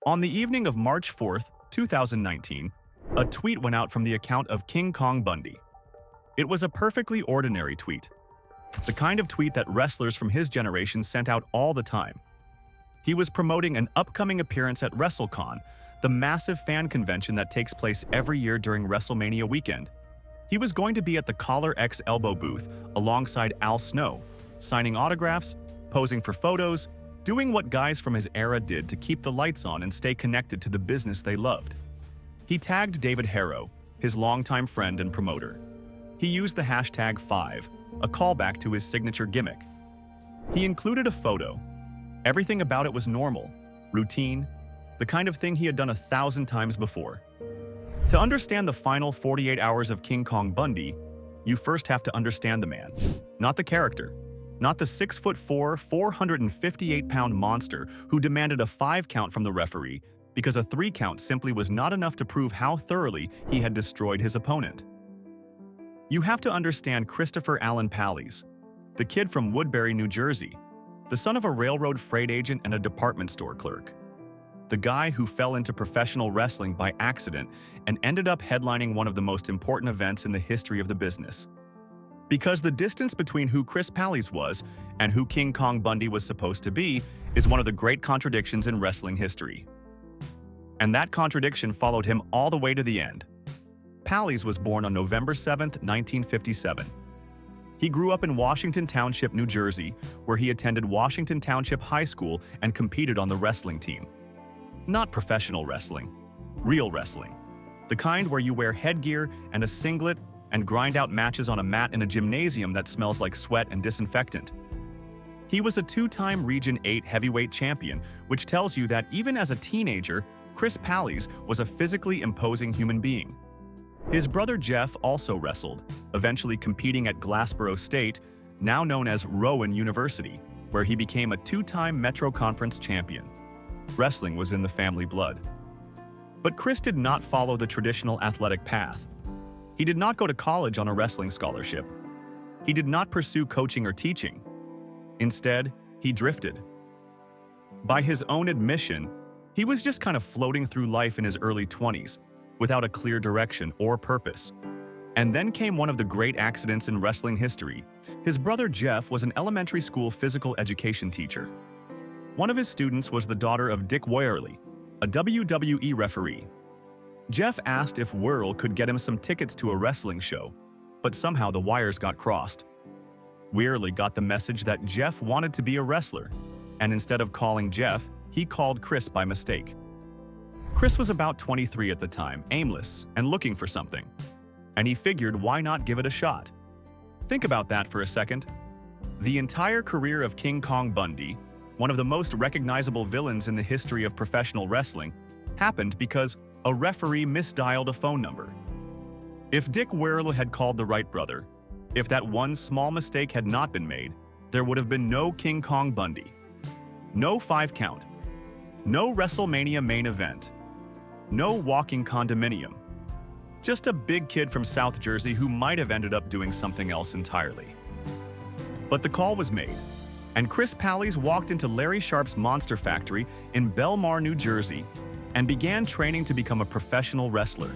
On the evening of March 4th, 2019, a tweet went out from the account of Kong Bundy. It was a perfectly ordinary tweet, the kind of tweet that wrestlers from his generation sent out all the time. He was promoting an upcoming appearance at WrestleCon, the massive fan convention that takes place every year during WrestleMania weekend. He was going to be at the Collar X Elbow booth alongside Al Snow, signing autographs, posing for photos, doing what guys from his era did to keep the lights on and stay connected to the business they loved. He tagged David Harrow, his longtime friend and promoter. He used the hashtag 5, a callback to his signature gimmick. He included a photo. Everything about it was normal, routine, the kind of thing he had done 1,000 times before. To understand the final 48 hours of Kong Bundy, you first have to understand the man, not the character. Not the 6'4", 458-pound monster who demanded a 5 count from the referee because a 3 count simply was not enough to prove how thoroughly he had destroyed his opponent. You have to understand Christopher Allen Pallies, the kid from Woodbury, New Jersey, the son of a railroad freight agent and a department store clerk. The guy who fell into professional wrestling by accident and ended up headlining one of the most important events in the history of the business. Because the distance between who Chris Pallies was and who Kong Bundy was supposed to be is one of the great contradictions in wrestling history. And that contradiction followed him all the way to the end. Pallies was born on November 7, 1957. He grew up in Washington Township, New Jersey, where he attended Washington Township High School and competed on the wrestling team. Not professional wrestling, real wrestling. The kind where you wear headgear and a singlet and grind out matches on a mat in a gymnasium that smells like sweat and disinfectant. He was a 2-time Region 8 heavyweight champion, which tells you that even as a teenager, Chris Pallies was a physically imposing human being. His brother Jeff also wrestled, eventually competing at Glassboro State, now known as Rowan University, where he became a 2-time Metro Conference champion. Wrestling was in the family blood. But Chris did not follow the traditional athletic path. He did not go to college on a wrestling scholarship. He did not pursue coaching or teaching. Instead, he drifted. By his own admission, he was just kind of floating through life in his early 20s, without a clear direction or purpose. And then came one of the great accidents in wrestling history. His brother Jeff was an elementary school physical education teacher. One of his students was the daughter of Dick Wehrle, a WWE referee. Jeff asked if Wehrle could get him some tickets to a wrestling show, but somehow the wires got crossed. Wehrle got the message that Jeff wanted to be a wrestler, and instead of calling Jeff, he called Chris by mistake. Chris was about 23 at the time, aimless and looking for something, and he figured why not give it a shot. Think about that for a second. The entire career of Kong Bundy, one of the most recognizable villains in the history of professional wrestling, happened because a referee misdialed a phone number. If Dick Wehrle had called the right brother, if that one small mistake had not been made, there would have been no Kong Bundy. No 5 count. No WrestleMania main event. No walking condominium. Just a big kid from South Jersey who might have ended up doing something else entirely. But the call was made, and Chris Pallies walked into Larry Sharp's Monster Factory in Belmar, New Jersey, and began training to become a professional wrestler.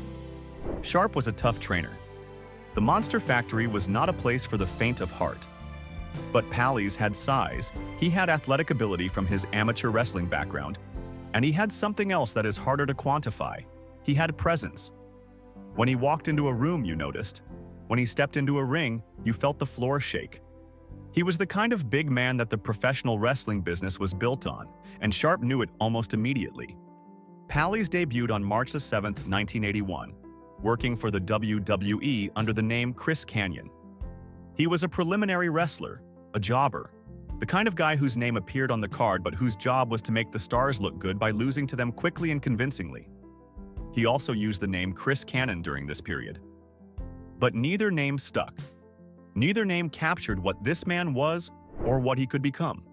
Sharp was a tough trainer. The Monster Factory was not a place for the faint of heart. But Pallies had size, he had athletic ability from his amateur wrestling background, and he had something else that is harder to quantify. He had presence. When he walked into a room, you noticed. When he stepped into a ring, you felt the floor shake. He was the kind of big man that the professional wrestling business was built on, and Sharp knew it almost immediately. Pallies debuted on March 7, 1981, working for the WWE under the name Chris Kanyon. He was a preliminary wrestler, a jobber, the kind of guy whose name appeared on the card but whose job was to make the stars look good by losing to them quickly and convincingly. He also used the name Chris Cannon during this period. But neither name stuck. Neither name captured what this man was or what he could become.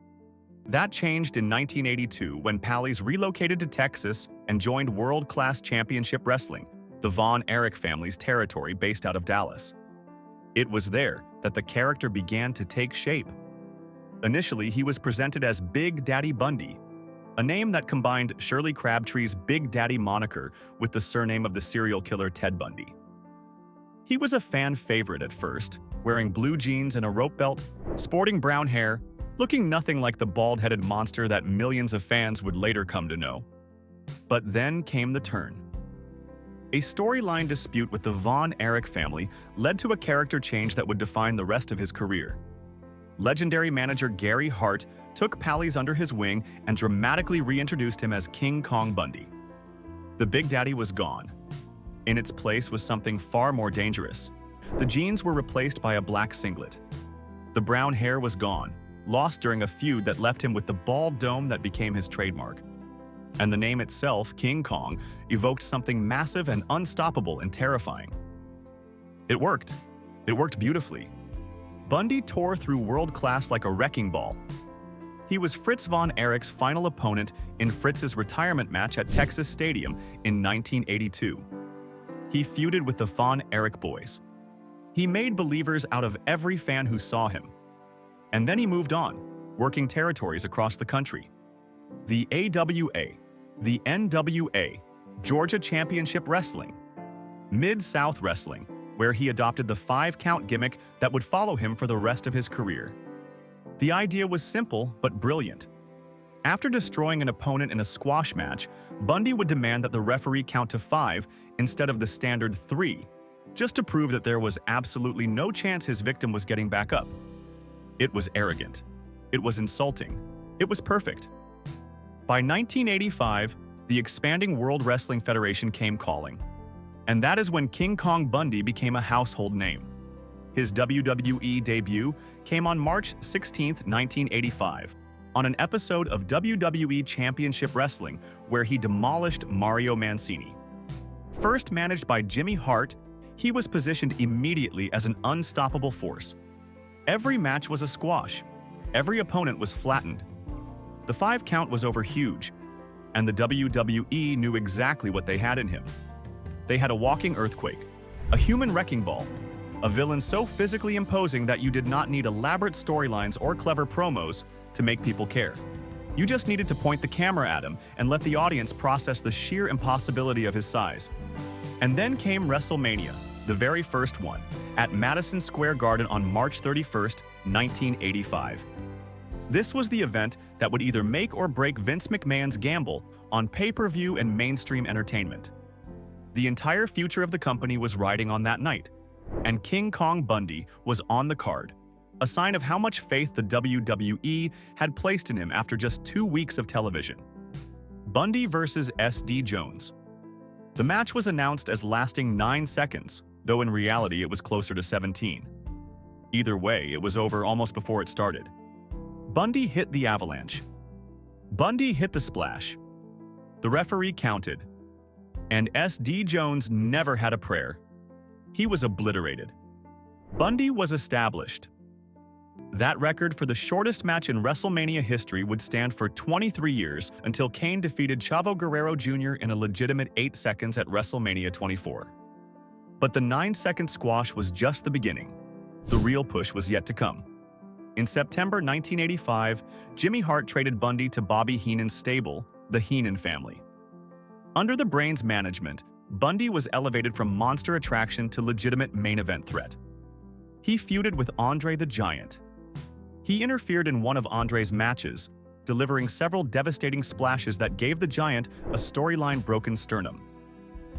That changed in 1982 when Pallies relocated to Texas and joined World Class Championship Wrestling, the Von Erich family's territory based out of Dallas. It was there that the character began to take shape. Initially, he was presented as Big Daddy Bundy, a name that combined Shirley Crabtree's Big Daddy moniker with the surname of the serial killer Ted Bundy. He was a fan favorite at first, wearing blue jeans and a rope belt, sporting brown hair, looking nothing like the bald-headed monster that millions of fans would later come to know. But then came the turn. A storyline dispute with the Von Erich family led to a character change that would define the rest of his career. Legendary manager Gary Hart took Pally's under his wing and dramatically reintroduced him as King Kong Bundy. The Big Daddy was gone. In its place was something far more dangerous. The jeans were replaced by a black singlet. The brown hair was gone, lost during a feud that left him with the bald dome that became his trademark. And the name itself, King Kong, evoked something massive and unstoppable and terrifying. It worked. It worked beautifully. Bundy tore through world class like a wrecking ball. He was Fritz Von Erich's final opponent in Fritz's retirement match at Texas Stadium in 1982. He feuded with the Von Erich boys. He made believers out of every fan who saw him. And then he moved on, working territories across the country. The AWA, the NWA, Georgia Championship Wrestling, Mid-South Wrestling, where he adopted the 5-count gimmick that would follow him for the rest of his career. The idea was simple but brilliant. After destroying an opponent in a squash match, Bundy would demand that the referee count to 5 instead of the standard 3, just to prove that there was absolutely no chance his victim was getting back up. It was arrogant. It was insulting. It was perfect. By 1985, the expanding World Wrestling Federation came calling. And that is when King Kong Bundy became a household name. His WWE debut came on March 16, 1985, on an episode of WWE Championship Wrestling where he demolished Mario Mancini. First managed by Jimmy Hart, he was positioned immediately as an unstoppable force. Every match was a squash. Every opponent was flattened. The 5-count was over huge, and the WWE knew exactly what they had in him. They had a walking earthquake, a human wrecking ball, a villain so physically imposing that you did not need elaborate storylines or clever promos to make people care. You just needed to point the camera at him and let the audience process the sheer impossibility of his size. And then came WrestleMania, the very first one, at Madison Square Garden on March 31, 1985. This was the event that would either make or break Vince McMahon's gamble on pay-per-view and mainstream entertainment. The entire future of the company was riding on that night, and King Kong Bundy was on the card, a sign of how much faith the WWE had placed in him after just 2 weeks of television. Bundy versus S.D. Jones. The match was announced as lasting 9 seconds, though in reality it was closer to 17. Either way, it was over almost before it started. Bundy hit the avalanche. Bundy hit the splash. The referee counted. And S.D. Jones never had a prayer. He was obliterated. Bundy was established. That record for the shortest match in WrestleMania history would stand for 23 years until Kane defeated Chavo Guerrero Jr. in a legitimate 8 seconds at WrestleMania 24. But the 9-second squash was just the beginning. The real push was yet to come. In September 1985, Jimmy Hart traded Bundy to Bobby Heenan's stable, the Heenan family. Under the Brain's management, Bundy was elevated from monster attraction to legitimate main event threat. He feuded with Andre the Giant. He interfered in one of Andre's matches, delivering several devastating splashes that gave the Giant a storyline-broken sternum.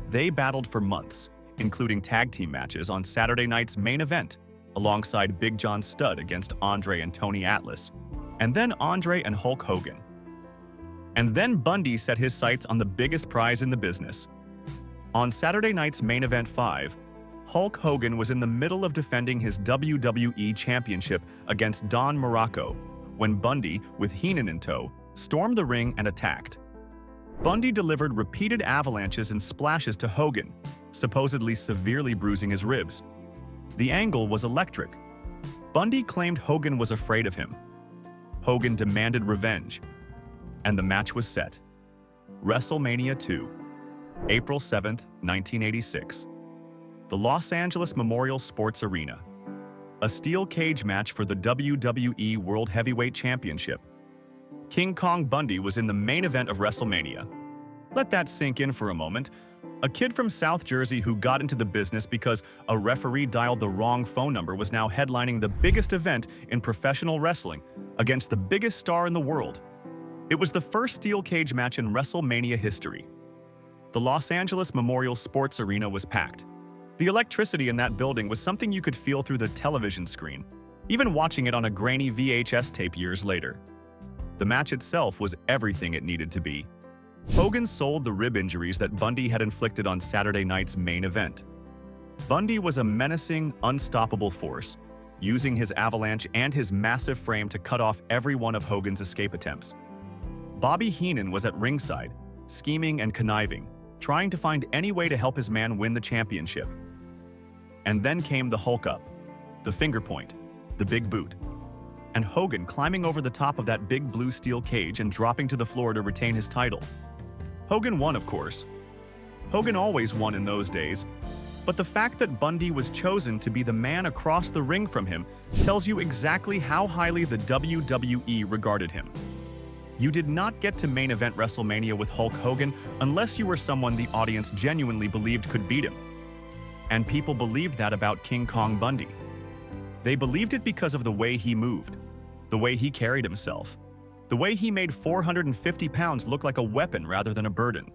They battled for months, including tag team matches on Saturday night's main event, alongside Big John Studd against Andre and Tony Atlas, and then Andre and Hulk Hogan. And then Bundy set his sights on the biggest prize in the business. On Saturday night's main event 5, Hulk Hogan was in the middle of defending his WWE Championship against Don Muraco when Bundy, with Heenan in tow, stormed the ring and attacked. Bundy delivered repeated avalanches and splashes to Hogan, supposedly severely bruising his ribs. The angle was electric. Bundy claimed Hogan was afraid of him. Hogan demanded revenge, and the match was set. WrestleMania II, April 7, 1986. The Los Angeles Memorial Sports Arena. A steel cage match for the WWE World Heavyweight Championship. King Kong Bundy was in the main event of WrestleMania. Let that sink in for a moment. A kid from South Jersey who got into the business because a referee dialed the wrong phone number was now headlining the biggest event in professional wrestling against the biggest star in the world. It was the first steel cage match in WrestleMania history. The Los Angeles Memorial Sports Arena was packed. The electricity in that building was something you could feel through the television screen, even watching it on a grainy VHS tape years later. The match itself was everything it needed to be. Hogan sold the rib injuries that Bundy had inflicted on Saturday night's main event. Bundy was a menacing, unstoppable force, using his avalanche and his massive frame to cut off every one of Hogan's escape attempts. Bobby Heenan was at ringside, scheming and conniving, trying to find any way to help his man win the championship. And then came the Hulk up, the finger point, the big boot, and Hogan climbing over the top of that big blue steel cage and dropping to the floor to retain his title. Hogan won, of course. Hogan always won in those days, but the fact that Bundy was chosen to be the man across the ring from him tells you exactly how highly the WWE regarded him. You did not get to main event WrestleMania with Hulk Hogan unless you were someone the audience genuinely believed could beat him. And people believed that about King Kong Bundy. They believed it because of the way he moved, the way he carried himself, the way he made 450 pounds look like a weapon rather than a burden.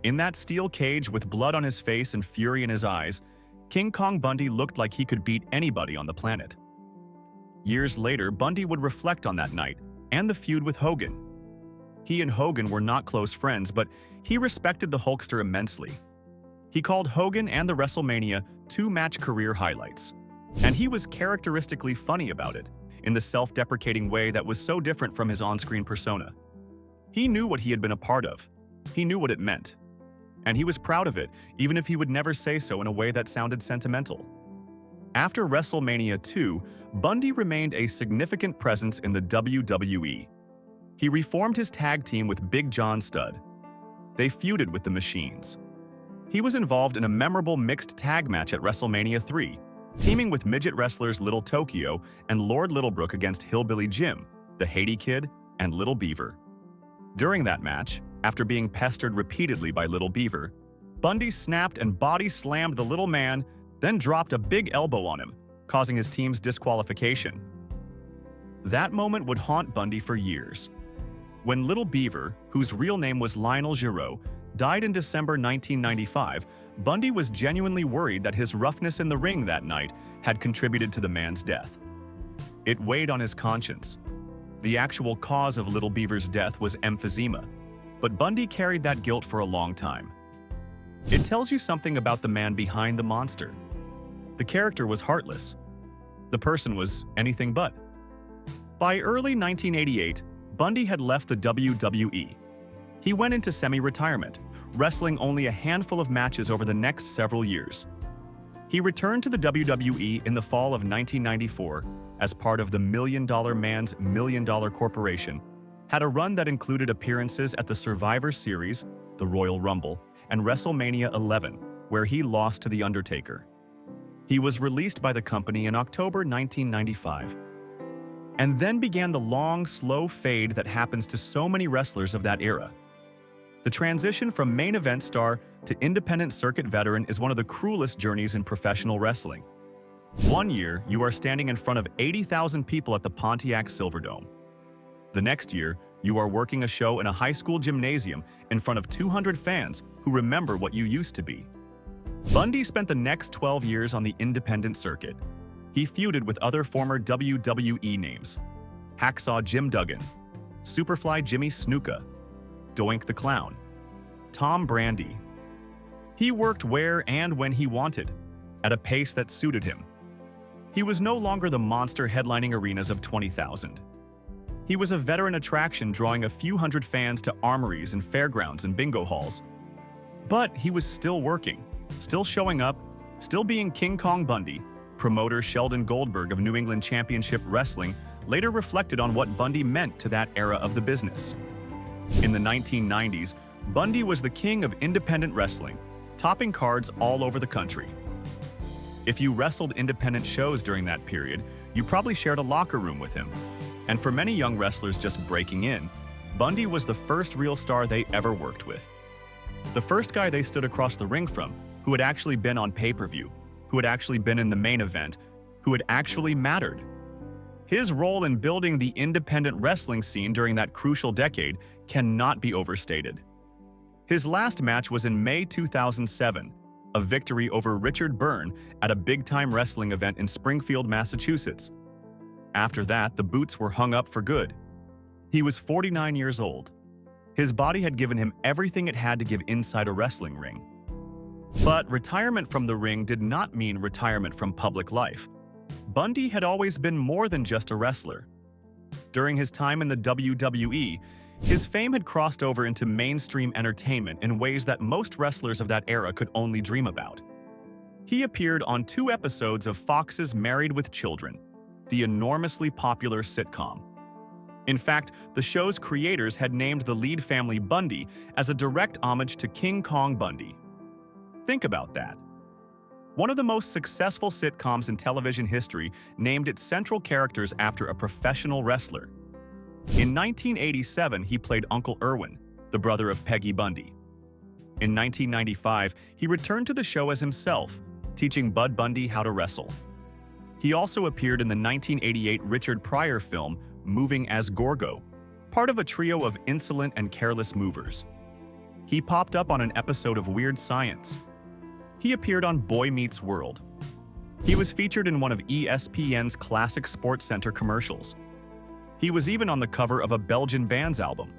In that steel cage with blood on his face and fury in his eyes, King Kong Bundy looked like he could beat anybody on the planet. Years later, Bundy would reflect on that night and the feud with Hogan. He and Hogan were not close friends, but he respected the Hulkster immensely. He called Hogan and the WrestleMania two-match career highlights. And he was characteristically funny about it, in the self-deprecating way that was so different from his on-screen persona. He knew what he had been a part of. He knew what it meant. And he was proud of it, even if he would never say so in a way that sounded sentimental. After WrestleMania II, Bundy remained a significant presence in the WWE. He reformed his tag team with Big John Studd. They feuded with the Machines. He was involved in a memorable mixed tag match at WrestleMania III, teaming with midget wrestlers Little Tokyo and Lord Littlebrook against Hillbilly Jim, the Haiti Kid, and Little Beaver. During that match, after being pestered repeatedly by Little Beaver, Bundy snapped and body slammed the little man, then dropped a big elbow on him, causing his team's disqualification. That moment would haunt Bundy for years. When Little Beaver, whose real name was Lionel Giraud, died in December 1995, Bundy was genuinely worried that his roughness in the ring that night had contributed to the man's death. It weighed on his conscience. The actual cause of Little Beaver's death was emphysema, but Bundy carried that guilt for a long time. It tells you something about the man behind the monster. The character was heartless. The person was anything but. By early 1988, Bundy had left the WWE. He went into semi-retirement, wrestling only a handful of matches over the next several years. He returned to the WWE in the fall of 1994 as part of the Million Dollar Man's Million Dollar Corporation, had a run that included appearances at the Survivor Series, the Royal Rumble, and WrestleMania 11, where he lost to The Undertaker. He was released by the company in October 1995. And then began the long, slow fade that happens to so many wrestlers of that era. The transition from main event star to independent circuit veteran is one of the cruelest journeys in professional wrestling. One year, you are standing in front of 80,000 people at the Pontiac Silverdome. The next year, you are working a show in a high school gymnasium in front of 200 fans who remember what you used to be. Bundy spent the next 12 years on the independent circuit. He feuded with other former WWE names: Hacksaw Jim Duggan, Superfly Jimmy Snuka, Doink the Clown, Tom Brady. He worked where and when he wanted, at a pace that suited him. He was no longer the monster headlining arenas of 20,000. He was a veteran attraction drawing a few hundred fans to armories and fairgrounds and bingo halls. But he was still working, still showing up, still being King Kong Bundy. Promoter Sheldon Goldberg of New England Championship Wrestling later reflected on what Bundy meant to that era of the business. In the 1990s, Bundy was the king of independent wrestling, topping cards all over the country. If you wrestled independent shows during that period, you probably shared a locker room with him. And for many young wrestlers just breaking in, Bundy was the first real star they ever worked with. The first guy they stood across the ring from, who had actually been on pay-per-view, who had actually been in the main event, who had actually mattered. His role in building the independent wrestling scene during that crucial decade cannot be overstated. His last match was in May 2007, a victory over Richard Byrne at a big-time wrestling event in Springfield, Massachusetts. After that, the boots were hung up for good. He was 49 years old. His body had given him everything it had to give inside a wrestling ring. But retirement from the ring did not mean retirement from public life. Bundy had always been more than just a wrestler. During his time in the WWE, his fame had crossed over into mainstream entertainment in ways that most wrestlers of that era could only dream about. He appeared on 2 episodes of Fox's Married with Children, the enormously popular sitcom. In fact, the show's creators had named the lead family Bundy as a direct homage to King Kong Bundy. Think about that. One of the most successful sitcoms in television history named its central characters after a professional wrestler. In 1987, he played Uncle Irwin, the brother of Peggy Bundy. In 1995, he returned to the show as himself, teaching Bud Bundy how to wrestle. He also appeared in the 1988 Richard Pryor film Moving as Gorgo, part of a trio of insolent and careless movers. He popped up on an episode of Weird Science. He appeared on Boy Meets World. He was featured in one of ESPN's classic SportsCenter commercials. He was even on the cover of a Belgian band's album.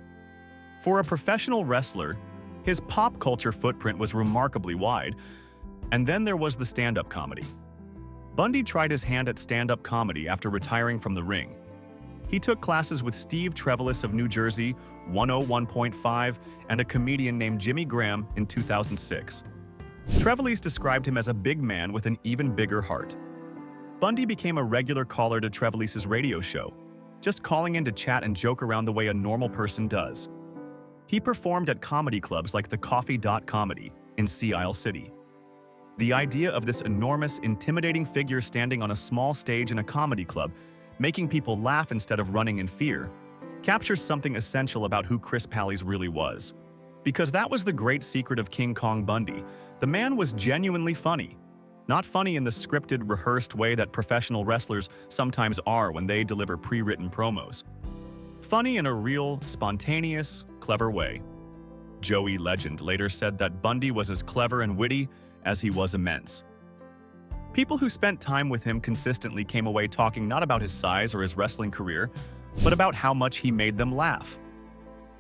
For a professional wrestler, his pop culture footprint was remarkably wide. And then there was the stand-up comedy. Bundy tried his hand at stand-up comedy after retiring from the ring. He took classes with Steve Trevelyan of New Jersey, 101.5, and a comedian named Jimmy Graham in 2006. Trevelyan described him as a big man with an even bigger heart. Bundy became a regular caller to Trevelyan's radio show, just calling in to chat and joke around the way a normal person does. He performed at comedy clubs like the Coffee Comedy in Sea Isle City. The idea of this enormous, intimidating figure standing on a small stage in a comedy club, making people laugh instead of running in fear, captures something essential about who Chris Pallies really was. Because that was the great secret of King Kong Bundy. The man was genuinely funny. Not funny in the scripted, rehearsed way that professional wrestlers sometimes are when they deliver pre-written promos. Funny in a real, spontaneous, clever way. Joey Legend later said that Bundy was as clever and witty as he was immense. People who spent time with him consistently came away talking not about his size or his wrestling career, but about how much he made them laugh.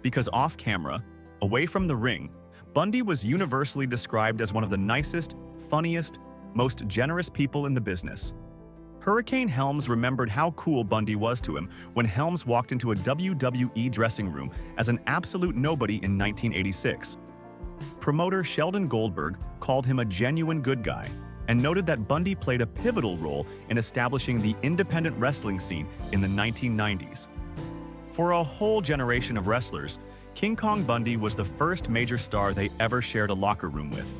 Because off-camera, away from the ring, Bundy was universally described as one of the nicest, funniest, most generous people in the business. Hurricane Helms remembered how cool Bundy was to him when Helms walked into a WWE dressing room as an absolute nobody in 1986. Promoter Sheldon Goldberg called him a genuine good guy and noted that Bundy played a pivotal role in establishing the independent wrestling scene in the 1990s. For a whole generation of wrestlers, King Kong Bundy was the first major star they ever shared a locker room with.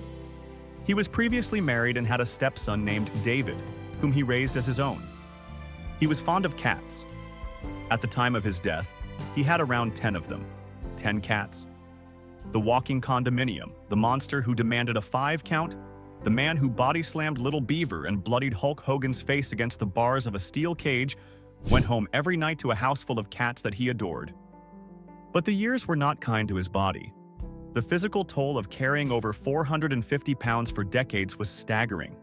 He was previously married and had a stepson named David, whom he raised as his own. He was fond of cats. At the time of his death, he had around 10 of them. 10 cats. The walking condominium, the monster who demanded a 5 count, the man who body-slammed Little Beaver and bloodied Hulk Hogan's face against the bars of a steel cage, went home every night to a house full of cats that he adored. But the years were not kind to his body. The physical toll of carrying over 450 pounds for decades was staggering.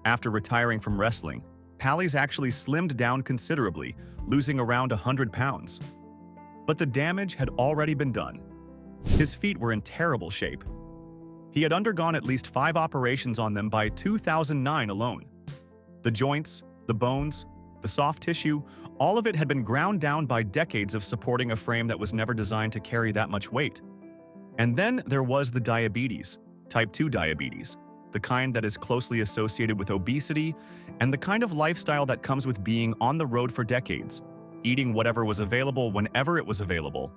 After retiring from wrestling, Pallies actually slimmed down considerably, losing around 100 pounds. But the damage had already been done. His feet were in terrible shape. He had undergone at least 5 operations on them by 2009 alone. The joints, the bones, the soft tissue, all of it had been ground down by decades of supporting a frame that was never designed to carry that much weight. And then there was the diabetes, type 2 diabetes, the kind that is closely associated with obesity, and the kind of lifestyle that comes with being on the road for decades, eating whatever was available whenever it was available,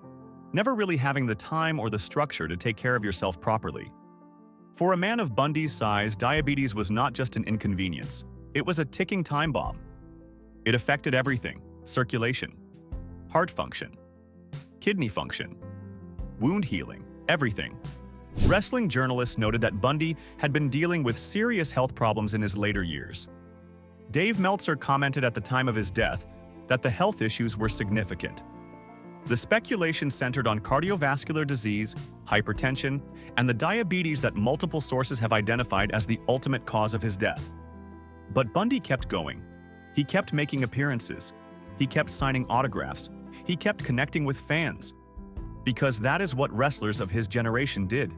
never really having the time or the structure to take care of yourself properly. For a man of Bundy's size, diabetes was not just an inconvenience, it was a ticking time bomb. It affected everything: circulation, heart function, kidney function, wound healing, everything. Wrestling journalists noted that Bundy had been dealing with serious health problems in his later years. Dave Meltzer commented at the time of his death that the health issues were significant. The speculation centered on cardiovascular disease, hypertension, and the diabetes that multiple sources have identified as the ultimate cause of his death. But Bundy kept going. He kept making appearances. He kept signing autographs. He kept connecting with fans. Because that is what wrestlers of his generation did.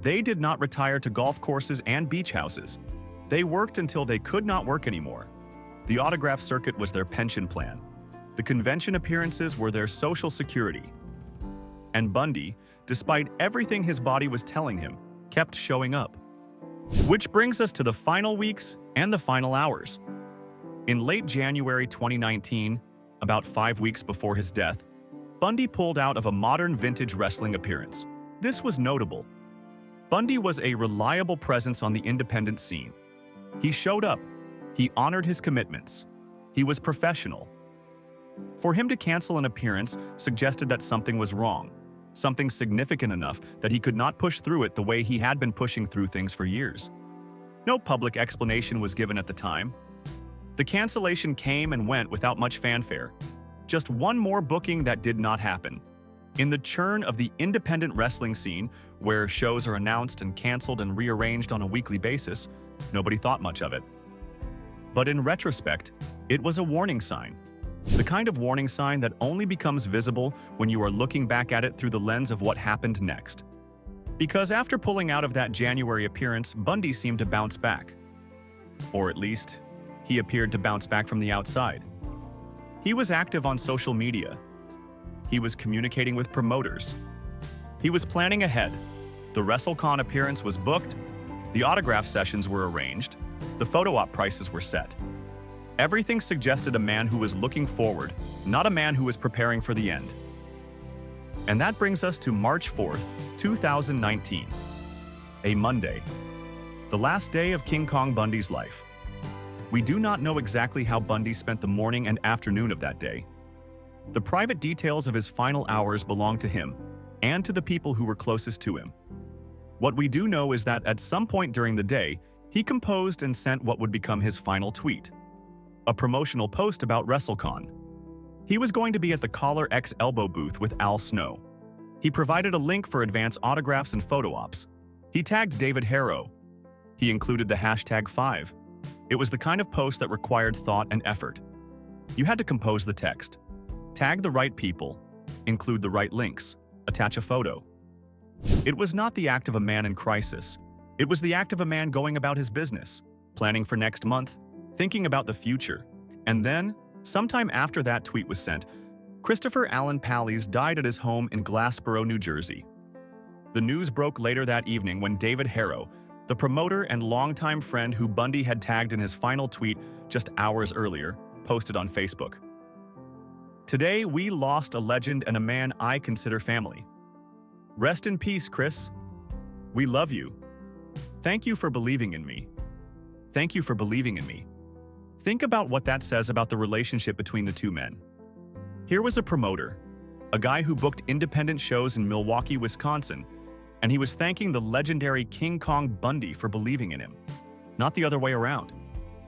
They did not retire to golf courses and beach houses. They worked until they could not work anymore. The autograph circuit was their pension plan. The convention appearances were their social security. And Bundy, despite everything his body was telling him, kept showing up. Which brings us to the final weeks and the final hours. In late January 2019, about 5 weeks before his death, Bundy pulled out of a modern vintage wrestling appearance. This was notable. Bundy was a reliable presence on the independent scene. He showed up. He honored his commitments. He was professional. For him to cancel an appearance suggested that something was wrong, something significant enough that he could not push through it the way he had been pushing through things for years. No public explanation was given at the time. The cancellation came and went without much fanfare. Just one more booking that did not happen. In the churn of the independent wrestling scene, where shows are announced and canceled and rearranged on a weekly basis, nobody thought much of it. But in retrospect, it was a warning sign. The kind of warning sign that only becomes visible when you are looking back at it through the lens of what happened next. Because after pulling out of that January appearance, Bundy seemed to bounce back. Or at least, he appeared to bounce back from the outside. He was active on social media. He was communicating with promoters. He was planning ahead. The WrestleCon appearance was booked. The autograph sessions were arranged. The photo op prices were set. Everything suggested a man who was looking forward, not a man who was preparing for the end. And that brings us to March 4th, 2019. A Monday. The last day of King Kong Bundy's life. We do not know exactly how Bundy spent the morning and afternoon of that day. The private details of his final hours belong to him and to the people who were closest to him. What we do know is that at some point during the day, he composed and sent what would become his final tweet. A promotional post about WrestleCon. He was going to be at the Collar X Elbow booth with Al Snow. He provided a link for advance autographs and photo ops. He tagged David Harrow. He included the #5. It was the kind of post that required thought and effort. You had to compose the text, tag the right people, include the right links, attach a photo. It was not the act of a man in crisis. It was the act of a man going about his business, planning for next month, thinking about the future. And then, sometime after that tweet was sent, Christopher Allen Pallies died at his home in Glassboro, New Jersey. The news broke later that evening when David Harrow, the promoter and longtime friend who Bundy had tagged in his final tweet just hours earlier, posted on Facebook. Today, we lost a legend and a man I consider family. Rest in peace, Chris. We love you. Thank you for believing in me. Thank you for believing in me. Think about what that says about the relationship between the two men. Here was a promoter, a guy who booked independent shows in Milwaukee, Wisconsin, and he was thanking the legendary King Kong Bundy for believing in him, not the other way around.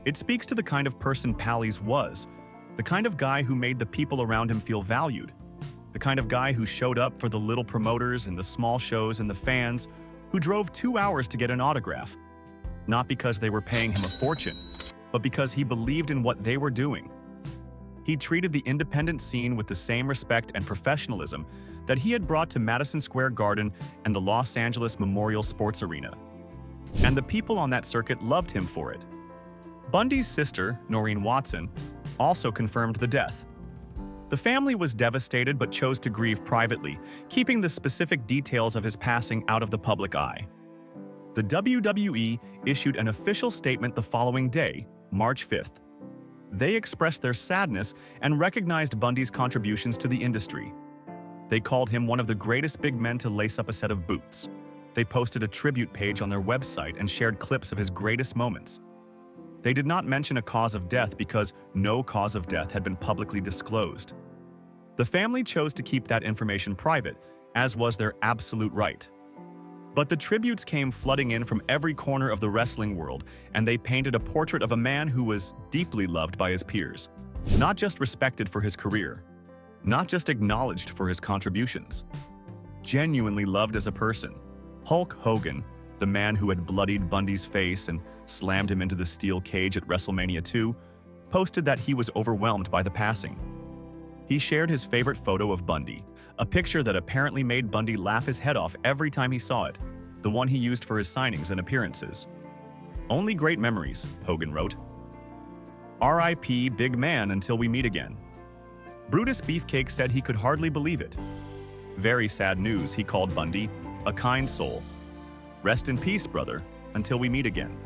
It speaks to the kind of person Pallies was, the kind of guy who made the people around him feel valued, the kind of guy who showed up for the little promoters and the small shows and the fans, who drove 2 hours to get an autograph, not because they were paying him a fortune, but because he believed in what they were doing. He treated the independent scene with the same respect and professionalism that he had brought to Madison Square Garden and the Los Angeles Memorial Sports Arena. And the people on that circuit loved him for it. Bundy's sister, Noreen Watson, also confirmed the death. The family was devastated but chose to grieve privately, keeping the specific details of his passing out of the public eye. The WWE issued an official statement the following day, March 5th. They expressed their sadness and recognized Bundy's contributions to the industry. They called him one of the greatest big men to lace up a set of boots. They posted a tribute page on their website and shared clips of his greatest moments. They did not mention a cause of death because no cause of death had been publicly disclosed. The family chose to keep that information private, as was their absolute right. But the tributes came flooding in from every corner of the wrestling world, and they painted a portrait of a man who was deeply loved by his peers. Not just respected for his career, not just acknowledged for his contributions. Genuinely loved as a person. Hulk Hogan, the man who had bloodied Bundy's face and slammed him into the steel cage at WrestleMania II, posted that he was overwhelmed by the passing. He shared his favorite photo of Bundy, a picture that apparently made Bundy laugh his head off every time he saw it, the one he used for his signings and appearances. "Only great memories," Hogan wrote. "R.I.P. Big Man until we meet again." Brutus Beefcake said he could hardly believe it. "Very sad news," he called Bundy, "a kind soul. Rest in peace, brother, until we meet again."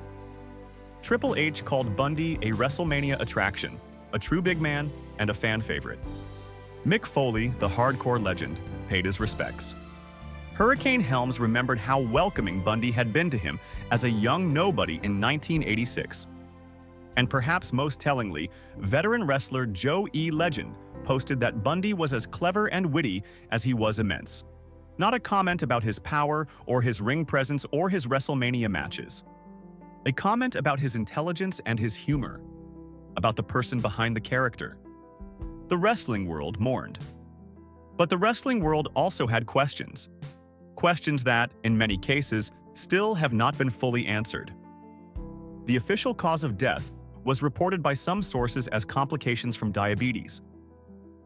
Triple H called Bundy a WrestleMania attraction, a true big man, and a fan favorite. Mick Foley, the hardcore legend, paid his respects. Hurricane Helms remembered how welcoming Bundy had been to him as a young nobody in 1986. And perhaps most tellingly, veteran wrestler Joe E. Legend posted that Bundy was as clever and witty as he was immense. Not a comment about his power or his ring presence or his WrestleMania matches. A comment about his intelligence and his humor, about the person behind the character. The wrestling world mourned. But the wrestling world also had questions. Questions that, in many cases, still have not been fully answered. The official cause of death was reported by some sources as complications from diabetes.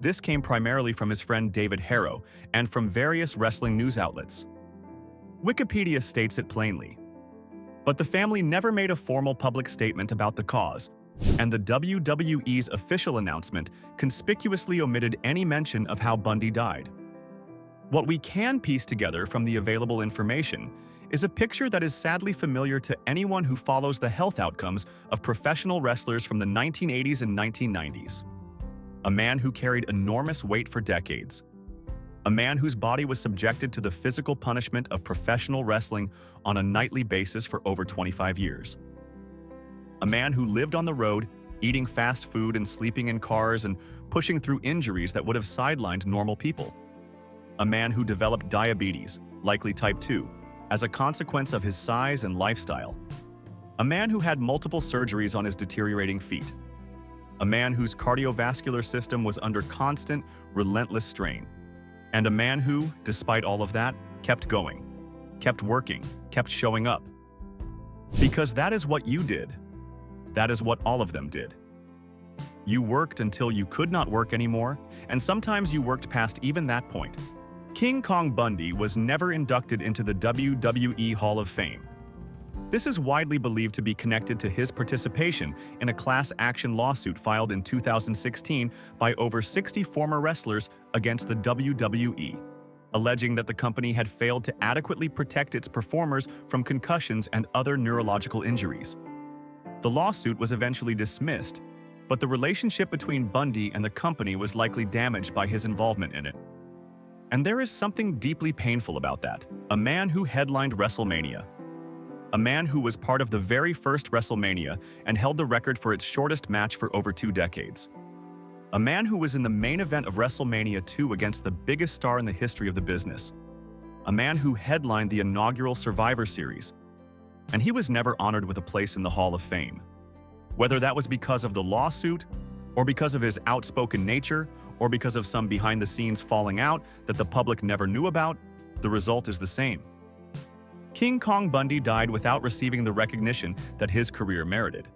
This came primarily from his friend David Harrow and from various wrestling news outlets. Wikipedia states it plainly. But the family never made a formal public statement about the cause, and the WWE's official announcement conspicuously omitted any mention of how Bundy died. What we can piece together from the available information is a picture that is sadly familiar to anyone who follows the health outcomes of professional wrestlers from the 1980s and 1990s. A man who carried enormous weight for decades. A man whose body was subjected to the physical punishment of professional wrestling on a nightly basis for over 25 years. A man who lived on the road, eating fast food and sleeping in cars and pushing through injuries that would have sidelined normal people. A man who developed diabetes, likely type 2, as a consequence of his size and lifestyle. A man who had multiple surgeries on his deteriorating feet. A man whose cardiovascular system was under constant, relentless strain. And a man who, despite all of that, kept going, kept working, kept showing up. Because that is what you did. That is what all of them did. You worked until you could not work anymore, and sometimes you worked past even that point. King Kong Bundy was never inducted into the WWE Hall of Fame. This is widely believed to be connected to his participation in a class action lawsuit filed in 2016 by over 60 former wrestlers against the WWE, alleging that the company had failed to adequately protect its performers from concussions and other neurological injuries. The lawsuit was eventually dismissed, but the relationship between Bundy and the company was likely damaged by his involvement in it. And there is something deeply painful about that. A man who headlined WrestleMania. A man who was part of the very first WrestleMania and held the record for its shortest match for over 2 decades. A man who was in the main event of WrestleMania II against the biggest star in the history of the business. A man who headlined the inaugural Survivor Series. And he was never honored with a place in the Hall of Fame. Whether that was because of the lawsuit, or because of his outspoken nature, or because of some behind-the-scenes falling out that the public never knew about, the result is the same. King Kong Bundy died without receiving the recognition that his career merited.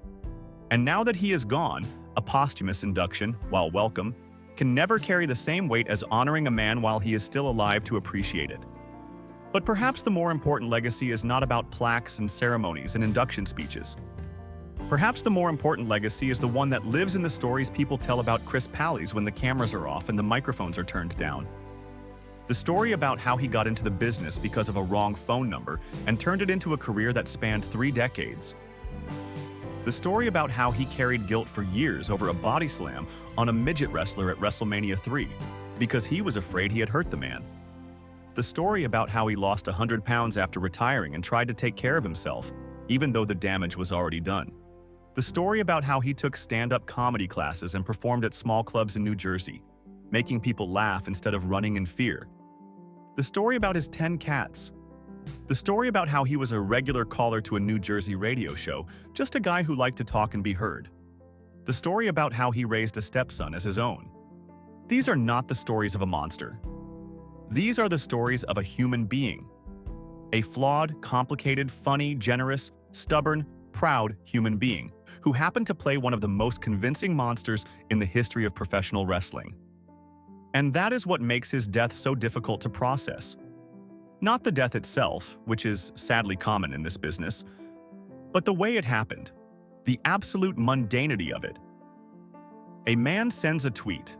And now that he is gone, a posthumous induction, while welcome, can never carry the same weight as honoring a man while he is still alive to appreciate it. But perhaps the more important legacy is not about plaques and ceremonies and induction speeches. Perhaps the more important legacy is the one that lives in the stories people tell about Chris Pallies when the cameras are off and the microphones are turned down. The story about how he got into the business because of a wrong phone number and turned it into a career that spanned 3 decades. The story about how he carried guilt for years over a body slam on a midget wrestler at WrestleMania III because he was afraid he had hurt the man. The story about how he lost 100 pounds after retiring and tried to take care of himself, even though the damage was already done. The story about how he took stand-up comedy classes and performed at small clubs in New Jersey. making people laugh instead of running in fear. The story about his 10 cats. The story about how he was a regular caller to a New Jersey radio show, just a guy who liked to talk and be heard. The story about how he raised a stepson as his own. These are not the stories of a monster. These are the stories of a human being. A flawed, complicated, funny, generous, stubborn, proud human being who happened to play one of the most convincing monsters in the history of professional wrestling. And that is what makes his death so difficult to process. Not the death itself, which is sadly common in this business, but the way it happened, the absolute mundanity of it. A man sends a tweet.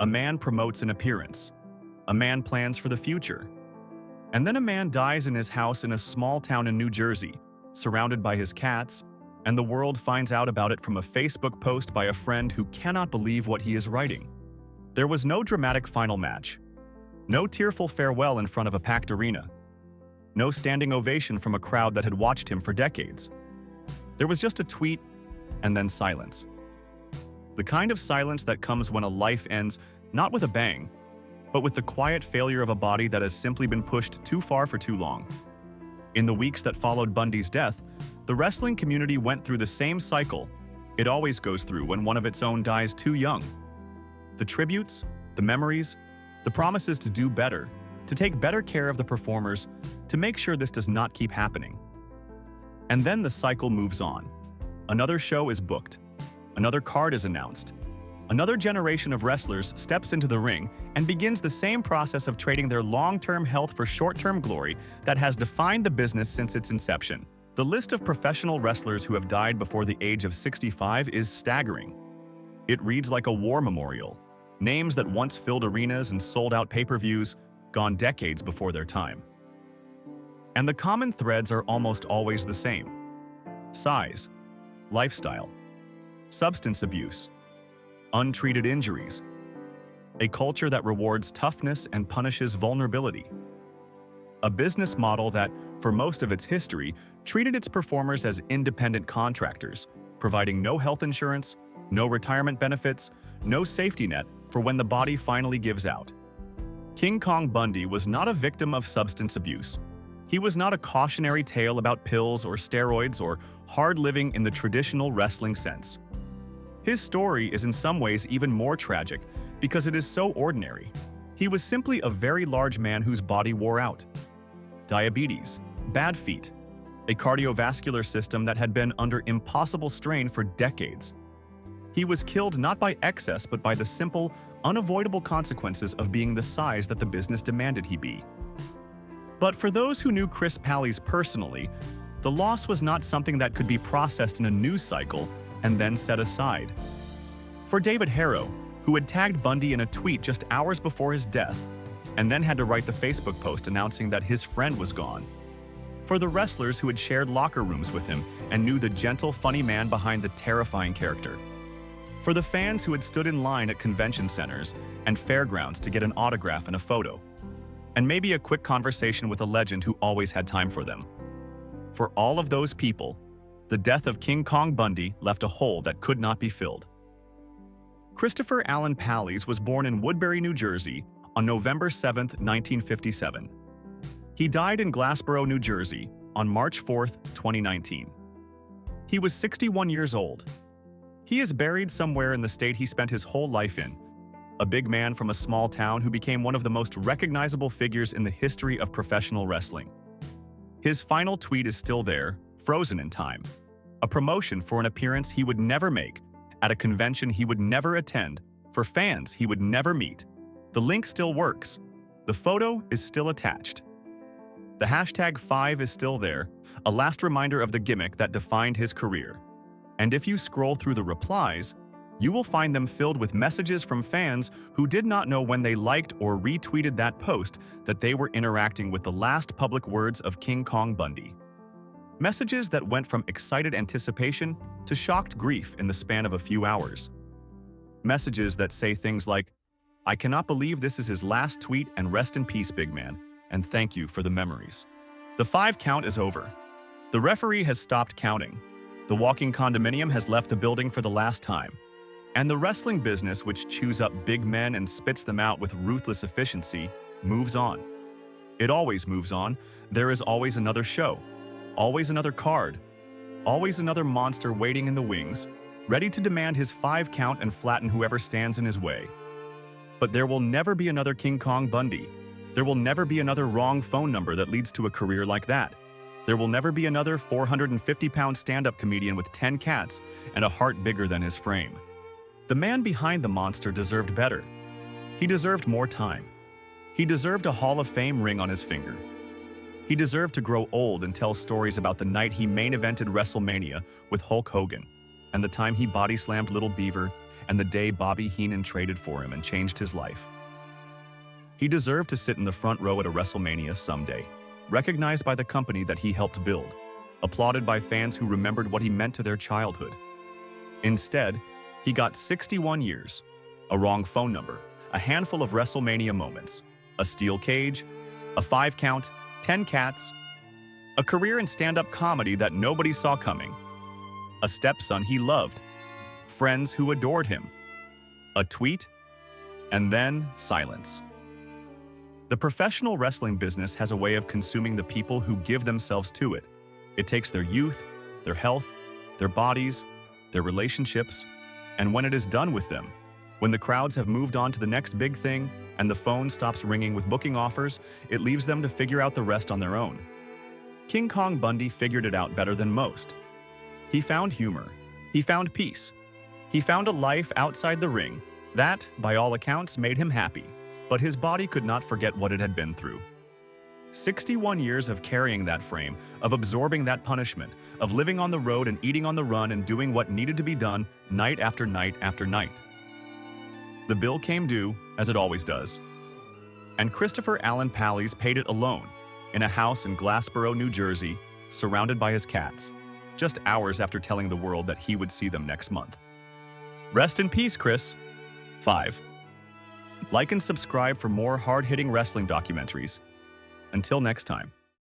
A man promotes an appearance. A man plans for the future. And then a man dies in his house in a small town in New Jersey, surrounded by his cats, and the world finds out about it from a Facebook post by a friend who cannot believe what he is writing. There was no dramatic final match. No tearful farewell in front of a packed arena. No standing ovation from a crowd that had watched him for decades. There was just a tweet and then silence. The kind of silence that comes when a life ends not with a bang, but with the quiet failure of a body that has simply been pushed too far for too long. In the weeks that followed Bundy's death, the wrestling community went through the same cycle it always goes through when one of its own dies too young. The tributes, the memories, the promises to do better, to take better care of the performers, to make sure this does not keep happening. And then the cycle moves on. Another show is booked. Another card is announced. Another generation of wrestlers steps into the ring and begins the same process of trading their long-term health for short-term glory that has defined the business since its inception. The list of professional wrestlers who have died before the age of 65 is staggering. It reads like a war memorial. Names that once filled arenas and sold out pay-per-views, gone decades before their time. And the common threads are almost always the same. Size, lifestyle, substance abuse, untreated injuries, a culture that rewards toughness and punishes vulnerability. A business model that, for most of its history, treated its performers as independent contractors, providing no health insurance, no retirement benefits, no safety net for when the body finally gives out. King Kong Bundy was not a victim of substance abuse. He was not a cautionary tale about pills or steroids or hard living in the traditional wrestling sense. His story is in some ways even more tragic because it is so ordinary. He was simply a very large man whose body wore out. Diabetes, bad feet, a cardiovascular system that had been under impossible strain for decades. He was killed not by excess but by the simple, unavoidable consequences of being the size that the business demanded he be. But for those who knew Chris Pallies personally, the loss was not something that could be processed in a news cycle and then set aside. For David Harrow, who had tagged Bundy in a tweet just hours before his death, and then had to write the Facebook post announcing that his friend was gone. For the wrestlers who had shared locker rooms with him and knew the gentle, funny man behind the terrifying character. For the fans who had stood in line at convention centers and fairgrounds to get an autograph and a photo. And maybe a quick conversation with a legend who always had time for them. For all of those people, the death of King Kong Bundy left a hole that could not be filled. Christopher Allen Pallies was born in Woodbury, New Jersey on November 7, 1957. He died in Glassboro, New Jersey on March 4, 2019. He was 61 years old. He is buried somewhere in the state he spent his whole life in, a big man from a small town who became one of the most recognizable figures in the history of professional wrestling. His final tweet is still there, frozen in time, a promotion for an appearance he would never make, at a convention he would never attend, for fans he would never meet. The link still works. The photo is still attached. The hashtag 5 is still there, a last reminder of the gimmick that defined his career. And if you scroll through the replies, you will find them filled with messages from fans who did not know when they liked or retweeted that post that they were interacting with the last public words of King Kong Bundy. Messages that went from excited anticipation to shocked grief in the span of a few hours. Messages that say things like, "I cannot believe this is his last tweet and rest in peace, big man, and thank you for the memories." The 5 count is over. The referee has stopped counting. The walking condominium has left the building for the last time. And the wrestling business, which chews up big men and spits them out with ruthless efficiency, moves on. It always moves on. There is always another show, always another card, always another monster waiting in the wings, ready to demand his 5 count and flatten whoever stands in his way. But there will never be another King Kong Bundy. There will never be another wrong phone number that leads to a career like that. There will never be another 450-pound stand-up comedian with 10 cats and a heart bigger than his frame. The man behind the monster deserved better. He deserved more time. He deserved a Hall of Fame ring on his finger. He deserved to grow old and tell stories about the night he main-evented WrestleMania with Hulk Hogan, and the time he body-slammed Little Beaver, and the day Bobby Heenan traded for him and changed his life. He deserved to sit in the front row at a WrestleMania someday, recognized by the company that he helped build, applauded by fans who remembered what he meant to their childhood. Instead, he got 61 years, a wrong phone number, a handful of WrestleMania moments, a steel cage, a 5 count, 10 cats, a career in stand-up comedy that nobody saw coming, a stepson he loved, friends who adored him, a tweet, and then silence. The professional wrestling business has a way of consuming the people who give themselves to it. It takes their youth, their health, their bodies, their relationships, and when it is done with them, when the crowds have moved on to the next big thing and the phone stops ringing with booking offers, it leaves them to figure out the rest on their own. King Kong Bundy figured it out better than most. He found humor. He found peace. He found a life outside the ring that, by all accounts, made him happy, but his body could not forget what it had been through. 61 years of carrying that frame, of absorbing that punishment, of living on the road and eating on the run and doing what needed to be done night after night after night. The bill came due, as it always does. And Christopher Allen Pallies paid it alone, in a house in Glassboro, New Jersey, surrounded by his cats, just hours after telling the world that he would see them next month. Rest in peace, Chris. 5. Like and subscribe for more hard-hitting wrestling documentaries. Until next time.